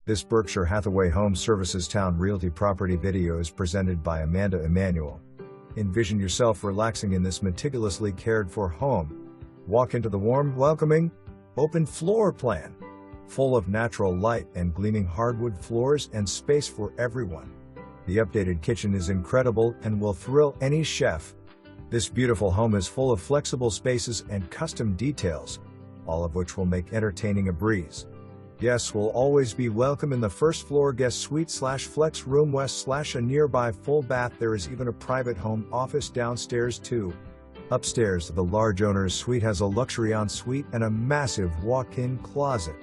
This Berkshire Hathaway Home Services Towne Realty property video is presented by Amanda Emanuel. Envision yourself relaxing in this meticulously cared for home. Walk into the warm, welcoming, open floor plan, full of natural light and gleaming hardwood floors and space for everyone. The updated kitchen is incredible and will thrill any chef. This beautiful home is full of flexible spaces and custom details, all of which will make entertaining a breeze. Guests will always be welcome in the first floor guest suite/flex room west/a nearby full bath. There is even a private home office downstairs too. Upstairs, the large owner's suite has a luxury ensuite and a massive walk-in closet.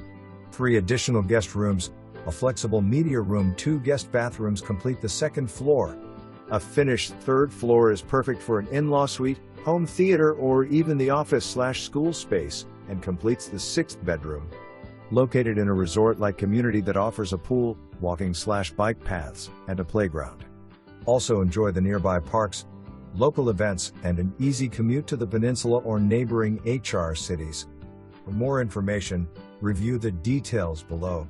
3 additional guest rooms, a flexible media room, 2 guest bathrooms complete the second floor. A finished third floor is perfect for an in-law suite, home theater, or even the office/school space, and completes the 6th bedroom. Located in a resort-like community that offers a pool, walking/bike paths, and a playground. Also enjoy the nearby parks, local events, and an easy commute to the Peninsula or neighboring HR cities. For more information, review the details below.